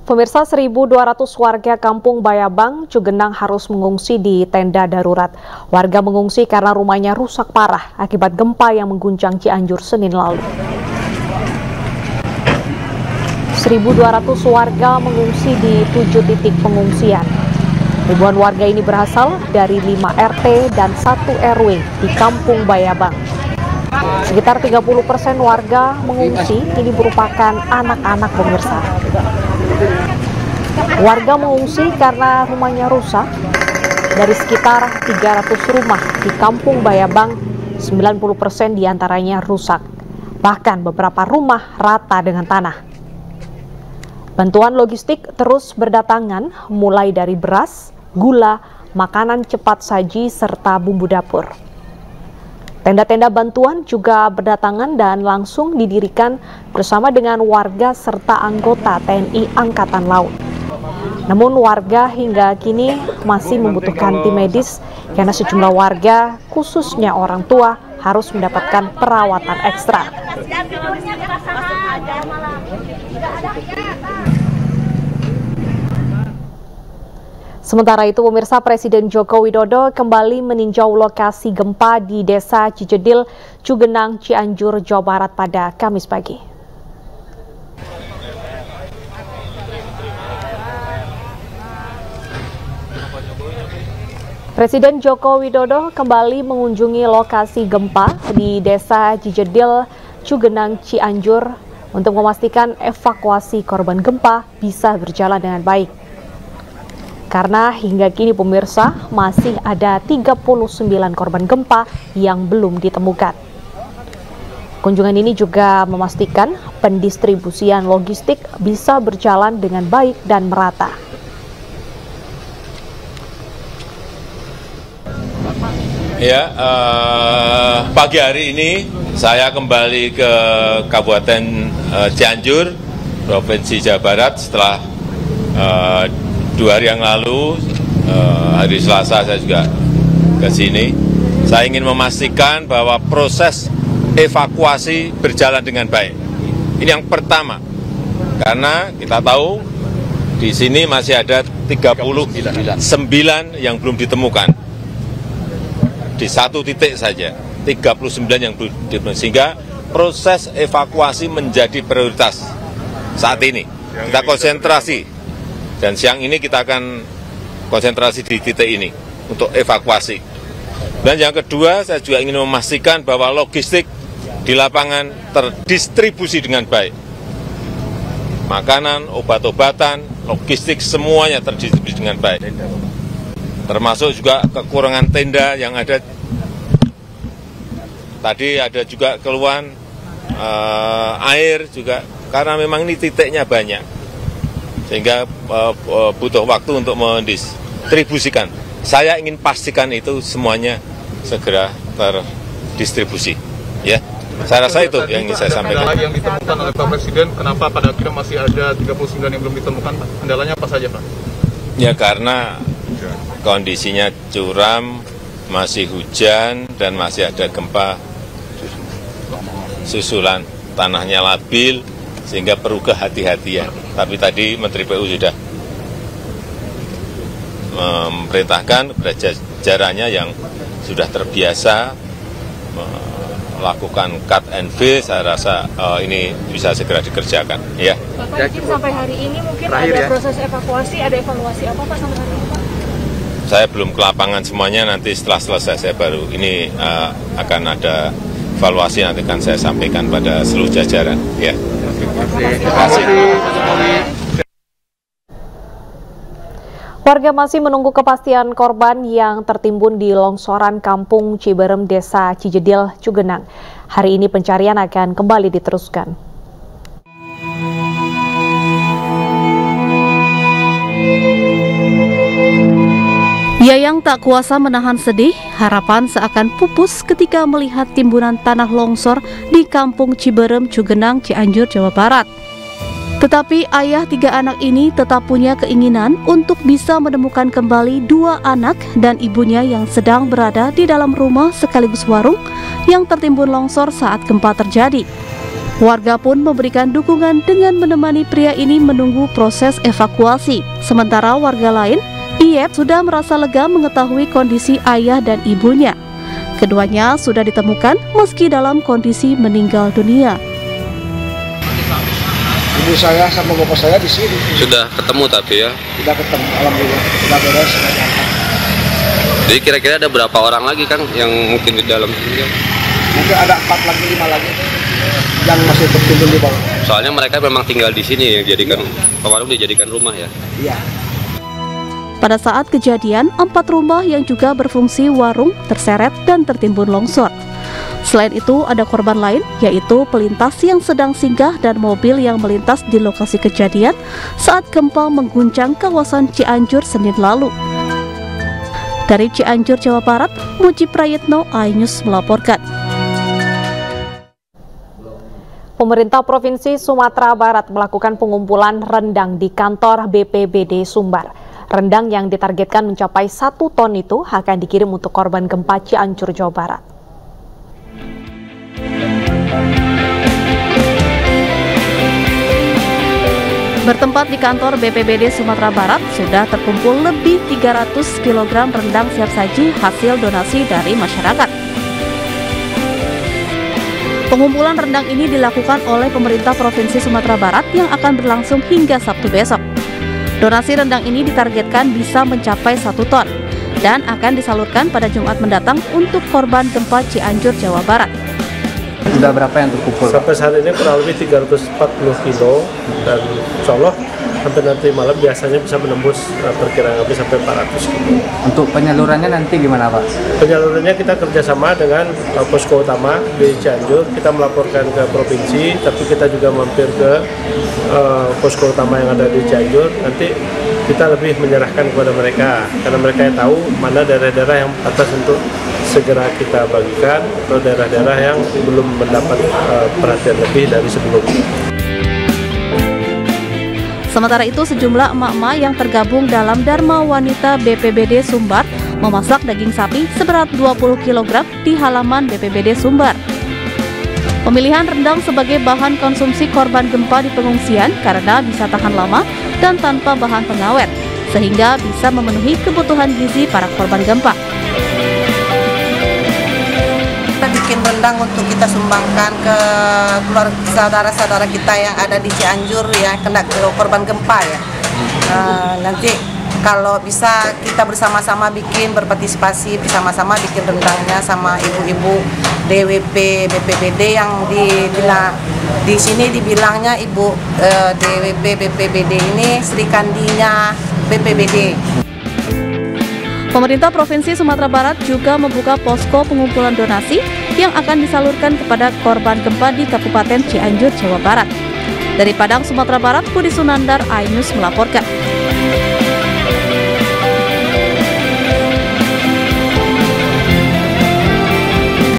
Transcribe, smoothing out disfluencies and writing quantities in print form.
Pemirsa, 1.200 warga kampung Bayabang, Cugenang harus mengungsi di tenda darurat. Warga mengungsi karena rumahnya rusak parah akibat gempa yang mengguncang Cianjur Senin lalu. 1.200 warga mengungsi di 7 titik pengungsian. Ribuan warga ini berasal dari 5 RT dan 1 RW di kampung Bayabang. Sekitar 30% warga mengungsi ini merupakan anak-anak, pemirsa. Warga mengungsi karena rumahnya rusak. Dari sekitar 300 rumah di kampung Bayabang, 90% diantaranya rusak. Bahkan beberapa rumah rata dengan tanah. Bantuan logistik terus berdatangan, mulai dari beras, gula, makanan cepat saji, serta bumbu dapur. Tenda-tenda bantuan juga berdatangan dan langsung didirikan bersama dengan warga serta anggota TNI Angkatan Laut. Namun warga hingga kini masih membutuhkan tim medis karena sejumlah warga, khususnya orang tua, harus mendapatkan perawatan ekstra. Sementara itu, pemirsa, Presiden Joko Widodo kembali meninjau lokasi gempa di Desa Cijedil, Cugenang, Cianjur, Jawa Barat pada Kamis pagi. Presiden Joko Widodo kembali mengunjungi lokasi gempa di Desa Cijedil, Cugenang, Cianjur untuk memastikan evakuasi korban gempa bisa berjalan dengan baik. Karena hingga kini, pemirsa, masih ada 39 korban gempa yang belum ditemukan. Kunjungan ini juga memastikan pendistribusian logistik bisa berjalan dengan baik dan merata. Ya, pagi hari ini saya kembali ke Kabupaten Cianjur, Provinsi Jawa Barat setelah 2 hari yang lalu, hari Selasa saya juga ke sini. Saya ingin memastikan bahwa proses evakuasi berjalan dengan baik. Ini yang pertama, karena kita tahu di sini masih ada 39 yang belum ditemukan. Di 1 titik saja, 39 yang belum ditemukan, sehingga proses evakuasi menjadi prioritas saat ini. Kita konsentrasi. Dan siang ini kita akan konsentrasi di titik ini untuk evakuasi. Dan yang kedua, saya juga ingin memastikan bahwa logistik di lapangan terdistribusi dengan baik. Makanan, obat-obatan, logistik semuanya terdistribusi dengan baik. Termasuk juga kekurangan tenda yang ada. Tadi ada juga keluhan air juga, karena memang ini titiknya banyak. Sehingga butuh waktu untuk mendistribusikan. Saya ingin pastikan itu semuanya segera terdistribusi. Ya, saya rasa itu yang ingin saya sampaikan. Kendala yang ditemukan oleh Pak Presiden, kenapa pada akhirnya masih ada 39 yang belum ditemukan, Pak? Kendalanya apa saja, Pak? Ya, karena kondisinya curam, masih hujan, dan masih ada gempa susulan, tanahnya labil, sehingga perlu kehati-hatian. Tapi tadi Menteri PU sudah memerintahkan kepada jajarannya yang sudah terbiasa melakukan cut and fill, saya rasa ini bisa segera dikerjakan. Ya. Bapak, sampai hari ini mungkin ada proses evakuasi, ada evaluasi apa Pak sampai hari ini, Pak? Saya belum ke lapangan semuanya, nanti setelah selesai saya baru ini akan ada evaluasi, nanti akan saya sampaikan pada seluruh jajaran. Ya. Terima kasih. Warga masih menunggu kepastian korban yang tertimbun di longsoran Kampung Ciberem, Desa Cijedil, Cugenang. Hari ini pencarian akan kembali diteruskan. Yayang tak kuasa menahan sedih, harapan seakan pupus ketika melihat timbunan tanah longsor di Kampung Ciberem, Cugenang, Cianjur, Jawa Barat. Tetapi ayah 3 anak ini tetap punya keinginan untuk bisa menemukan kembali 2 anak dan ibunya yang sedang berada di dalam rumah sekaligus warung yang tertimbun longsor saat gempa terjadi. Warga pun memberikan dukungan dengan menemani pria ini menunggu proses evakuasi. Sementara warga lain, Iep sudah merasa lega mengetahui kondisi ayah dan ibunya. Keduanya sudah ditemukan meski dalam kondisi meninggal dunia. Ibu saya sama bapak saya di sini. Sudah ketemu tapi ya? Sudah ketemu, alhamdulillah. Sudah beres. Jadi kira-kira ada berapa orang lagi Kang yang mungkin di dalam sini? Mungkin ada 4 lagi, 5 lagi yang masih tertimbun di bawah. Soalnya mereka memang tinggal di sini, dijadikan kemarin dijadikan rumah ya? Iya. Pada saat kejadian, 4 rumah yang juga berfungsi warung terseret dan tertimbun longsor. Selain itu, ada korban lain, yaitu pelintas yang sedang singgah dan mobil yang melintas di lokasi kejadian saat gempa mengguncang kawasan Cianjur Senin lalu. Dari Cianjur, Jawa Barat, Muji Prayitno, iNews melaporkan. Pemerintah Provinsi Sumatera Barat melakukan pengumpulan rendang di kantor BPBD Sumbar. Rendang yang ditargetkan mencapai 1 ton itu akan dikirim untuk korban gempa Cianjur, Jawa Barat. Bertempat di kantor BPBD Sumatera Barat, sudah terkumpul lebih 300 kg rendang siap saji hasil donasi dari masyarakat. Pengumpulan rendang ini dilakukan oleh pemerintah Provinsi Sumatera Barat yang akan berlangsung hingga Sabtu besok. Donasi rendang ini ditargetkan bisa mencapai 1 ton dan akan disalurkan pada Jumat mendatang untuk korban gempa Cianjur, Jawa Barat. Sudah berapa yang terkumpul? Sampai saat ini kurang lebih 340 kilo dan insya Allah sampai nanti malam biasanya bisa menembus perkiraan kami sampai 400 kilo. Untuk penyalurannya nanti gimana Pak? Penyalurannya kita kerjasama dengan posko utama di Cianjur, kita melaporkan ke provinsi, tapi kita juga mampir ke posko utama yang ada di Cianjur. Nanti kita lebih menyerahkan kepada mereka, karena mereka yang tahu mana daerah-daerah yang atas untuk segera kita bagikan atau daerah-daerah yang belum mendapat perhatian lebih dari sebelumnya. Sementara itu, sejumlah emak-emak yang tergabung dalam Dharma Wanita BPBD Sumbar memasak daging sapi seberat 20 kg di halaman BPBD Sumbar. Pemilihan rendang sebagai bahan konsumsi korban gempa di pengungsian karena bisa tahan lama dan tanpa bahan pengawet, sehingga bisa memenuhi kebutuhan gizi para korban gempa. Kita bikin rendang untuk kita sumbangkan ke keluarga saudara-saudara kita yang ada di Cianjur ya, kena korban gempa ya. Nanti kalau bisa kita bersama-sama bikin, berpartisipasi bersama-sama bikin rendangnya sama ibu-ibu DWP BPBD yang di sini dibilangnya ibu DWP BPBD ini Sri Kandinya BPBD. Pemerintah Provinsi Sumatera Barat juga membuka posko pengumpulan donasi yang akan disalurkan kepada korban gempa di Kabupaten Cianjur, Jawa Barat. Dari Padang, Sumatera Barat, Budi Sunandar, iNews melaporkan.